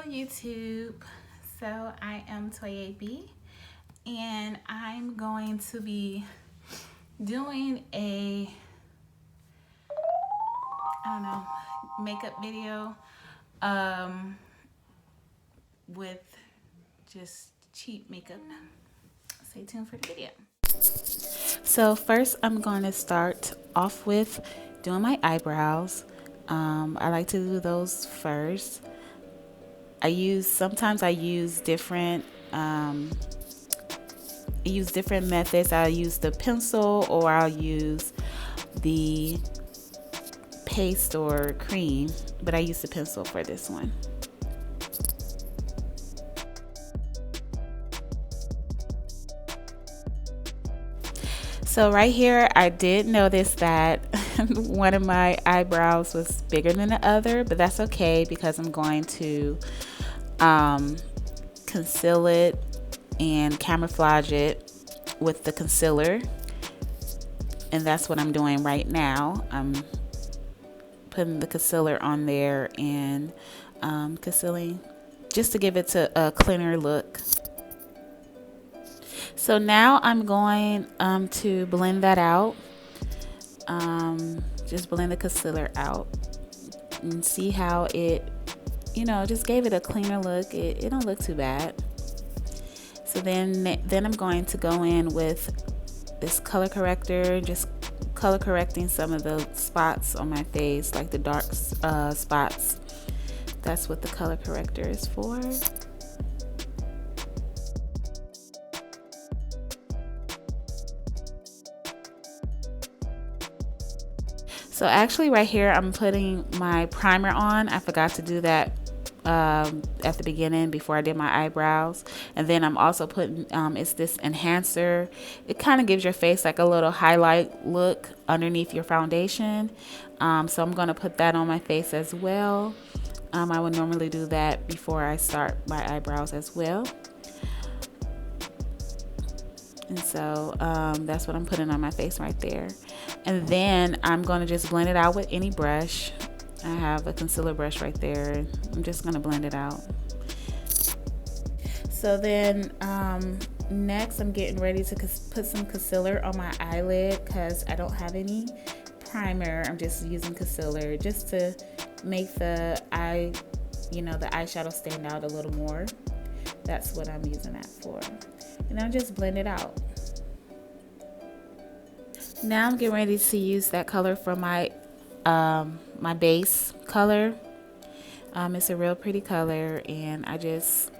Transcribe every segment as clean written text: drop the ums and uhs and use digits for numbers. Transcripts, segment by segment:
YouTube. So I am Toya B, and I'm going to be doing a makeup video with just cheap makeup. Stay tuned for the video. So first I'm going to start off with doing my eyebrows. I like to do those first. Sometimes I use different methods. I'll use the pencil, or I'll use the paste or cream, but I use the pencil for this one. So right here, I did notice that one of my eyebrows was bigger than the other, but that's okay because I'm going to conceal it and camouflage it with the concealer. And that's what I'm doing right now. I'm putting the concealer on there and concealing just to give it a cleaner look. So now I'm going to blend that out. Just blend the concealer out and see how it, just gave it a cleaner look. It don't look too bad. So then I'm going to go in with this color corrector, just color correcting some of the spots on my face, like the dark spots. That's what the color corrector is for. So actually right here I'm putting my primer on. I forgot to do that at the beginning before I did my eyebrows. And then I'm also putting it's this enhancer. It kind of gives your face like a little highlight look underneath your foundation. So I'm going to put that on my face as well. I would normally do that before I start my eyebrows as well. And so that's what I'm putting on my face right there. And then I'm going to just blend it out with any brush. I have a concealer brush right there. I'm just going to blend it out. So then next I'm getting ready to put some concealer on my eyelid because I don't have any primer. I'm just using concealer just to make the the eyeshadow stand out a little more. That's what I'm using that for. And I'll just blend it out. Now I'm getting ready to use that color for my my base color. It's a real pretty color, and I just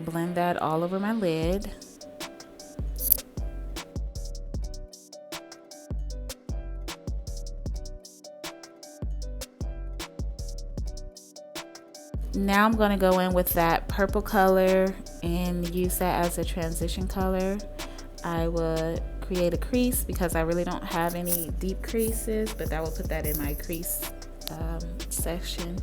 blend that all over my lid. Now I'm going to go in with that purple color and use that as a transition color. I would create a crease because I really don't have any deep creases, but I will put that in my crease section.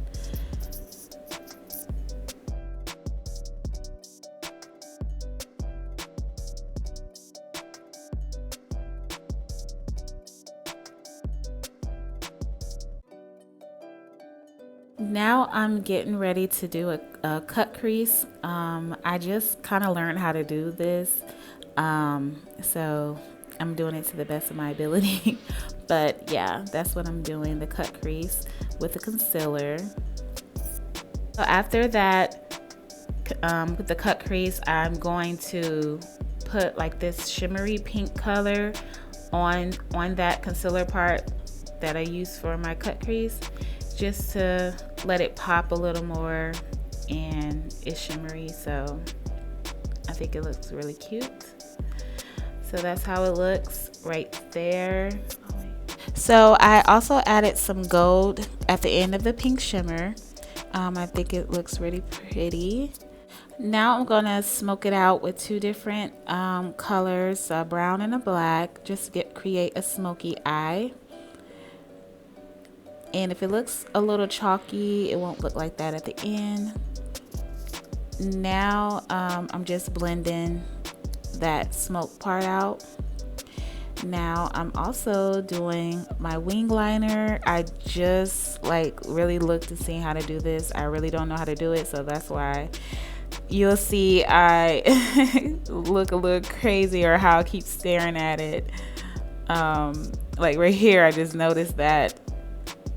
Now I'm getting ready to do a cut crease. I just kind of learned how to do this, so I'm doing it to the best of my ability. But yeah, that's what I'm doing, the cut crease with the concealer. So after that, with the cut crease, I'm going to put like this shimmery pink color on that concealer part that I use for my cut crease, just to let it pop a little more, and it's shimmery, so I think it looks really cute. So that's how it looks right there. So I also added some gold at the end of the pink shimmer. I think it looks really pretty. Now I'm gonna smoke it out with two different colors, a brown and a black, just to create a smoky eye. And if it looks a little chalky, it won't look like that at the end. Now I'm just blending that smoke part out. Now I'm also doing my wing liner. I just like really looked to see how to do this. I really don't know how to do it, so that's why you'll see I look a little crazy, or how I keep staring at it. Like right here, I just noticed that,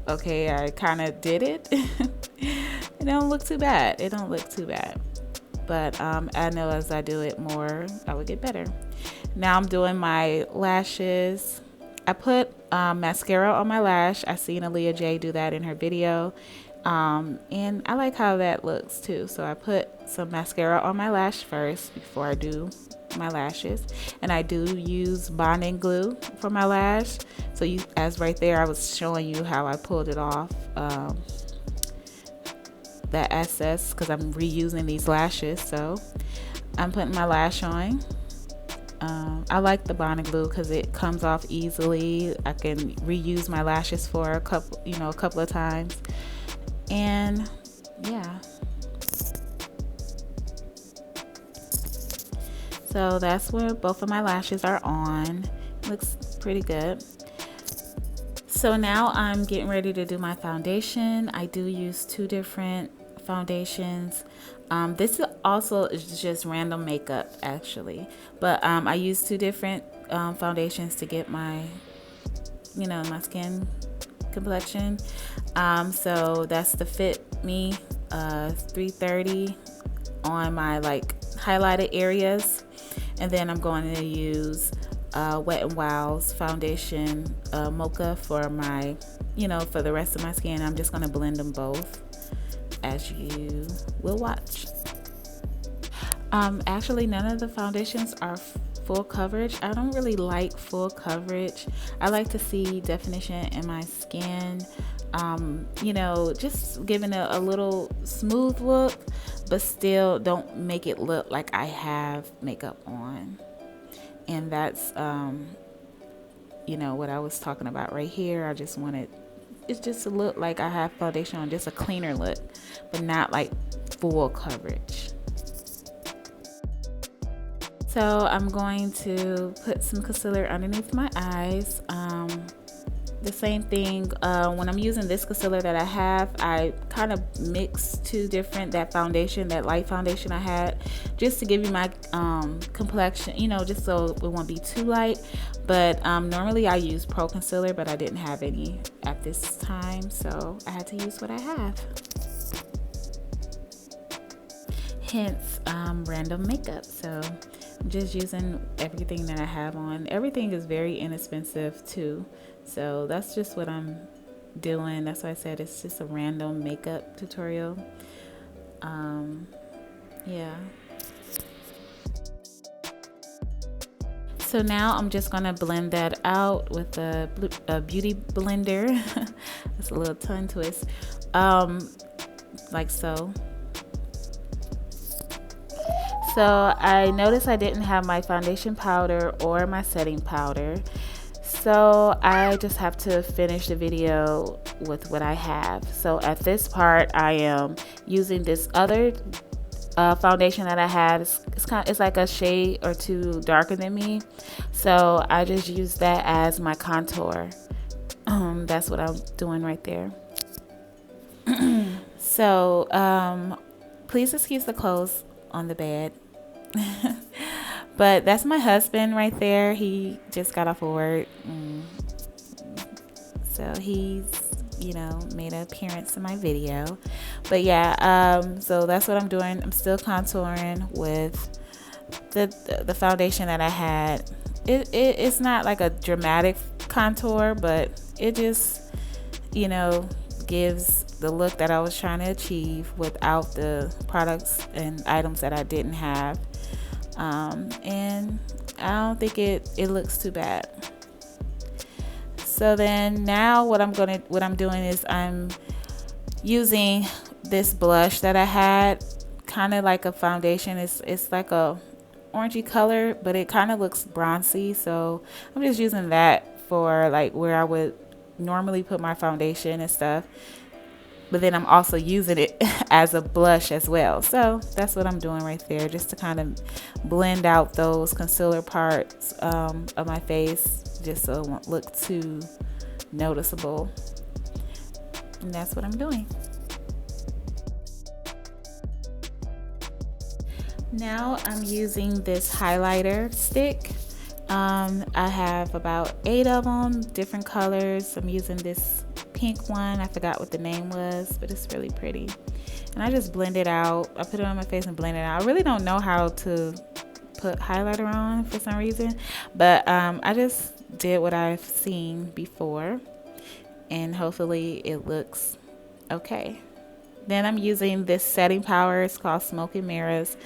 okay, I kind of did it. It don't look too bad. It don't look too bad. But I know as I do it more, I would get better. Now I'm doing my lashes. I put mascara on my lash. I seen Aaliyah J do that in her video. And I like how that looks too. So I put some mascara on my lash first before I do my lashes. And I do use bonding glue for my lash. So you, as right there, I was showing you how I pulled it off. That excess, because I'm reusing these lashes. So I'm putting my lash on. I like the bonding glue because it comes off easily. I can reuse my lashes for a couple of times. And yeah, so that's where both of my lashes are on. Looks pretty good. So now I'm getting ready to do my foundation. I do use two different foundations. This also is just random makeup actually, but I use two different foundations to get my, my skin complexion. So that's the Fit Me 330 on my like highlighted areas, and then I'm going to use Wet n Wild's foundation mocha for my, for the rest of my skin. I'm just going to blend them both, as you will watch. Actually, none of the foundations are full coverage. I don't really like full coverage. I like to see definition in my skin. Just giving it a little smooth look, but still don't make it look like I have makeup on. And that's what I was talking about right here. I just wanted it just to look like I have foundation on, just a cleaner look, but not like full coverage. So I'm going to put some concealer underneath my eyes. The same thing, when I'm using this concealer that I have, I kind of mix that foundation, that light foundation I had, just to give you my complexion, just so it won't be too light. But normally I use Pro Concealer, but I didn't have any at this time, so I had to use what I have. Hence, random makeup. So I'm just using everything that I have on. Everything is very inexpensive too. So that's just what I'm doing. That's why I said it's just a random makeup tutorial. Yeah. So now I'm just gonna blend that out with a beauty blender. It's a little tongue twist. Like so. So I noticed I didn't have my foundation powder or my setting powder. So I just have to finish the video with what I have. So at this part, I am using this other foundation that I have. It's like a shade or two darker than me. So I just use that as my contour. That's what I'm doing right there. So please excuse the clothes on the bed. But that's my husband right there. He just got off of work. So he's, made an appearance in my video. But yeah, so that's what I'm doing. I'm still contouring with the foundation that I had. It's not like a dramatic contour, but it just, gives the look that I was trying to achieve without the products and items that I didn't have. And I don't think it looks too bad. So then now what I'm doing is I'm using this blush that I had, kind of like a foundation. It's like a orangey color, but it kind of looks bronzy. So I'm just using that for like where I would normally put my foundation and stuff. but then I'm also using it as a blush as well. So that's what I'm doing right there, just to kind of blend out those concealer parts of my face, just so it won't look too noticeable. And that's what I'm doing. Now I'm using this highlighter stick. I have about 8 of them, different colors. I'm using this pink one. I forgot what the name was, but it's really pretty. And I just blend it out. I put it on my face and blend it out. I really don't know how to put highlighter on for some reason, but I just did what I've seen before, and hopefully it looks okay. Then I'm using this setting powder. It's called Smoke and Mirrors.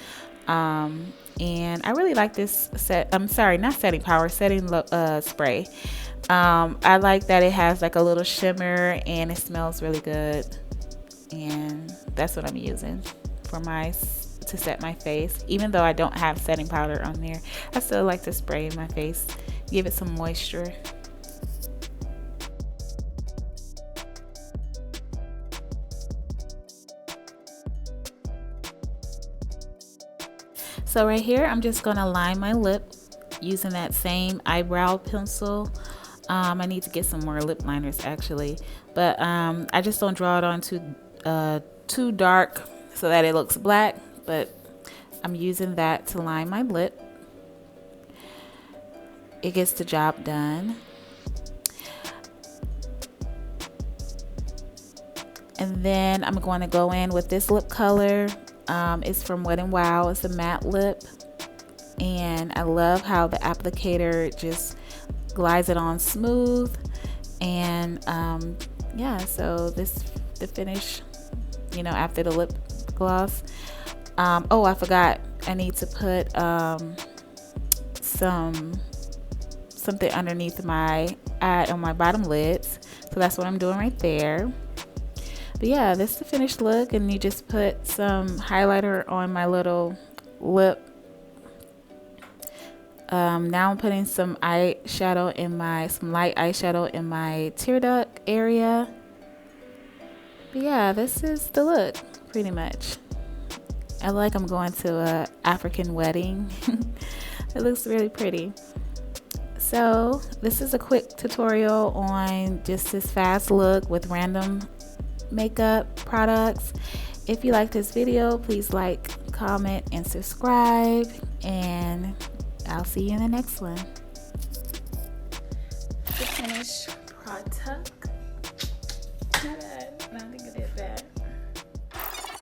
And I really like this not setting powder, setting spray. I like that it has like a little shimmer and it smells really good. And that's what I'm using to set my face. Even though I don't have setting powder on there, I still like to spray in my face, give it some moisture. So right here, I'm just gonna line my lip using that same eyebrow pencil. I need to get some more lip liners actually, but I just don't draw it on too dark so that it looks black, but I'm using that to line my lip. It gets the job done. And then I'm going to go in with this lip color. It's from Wet n Wild. It's a matte lip, and I love how the applicator just glides it on smooth. And yeah, so the finish, after the lip gloss. Oh, I forgot, I need to put something underneath my eye on my bottom lids, so that's what I'm doing right there. But yeah, this is the finished look, and you just put some highlighter on my little lip. Now I'm putting some light eyeshadow in my tear duct area. But yeah, this is the look pretty much. I like I'm going to a African wedding. It looks really pretty. So this is a quick tutorial on just this fast look with random makeup products. If you like this video, please like, comment, and subscribe, and I'll see you in the next one. The finished product. Not bad. I don't think it is.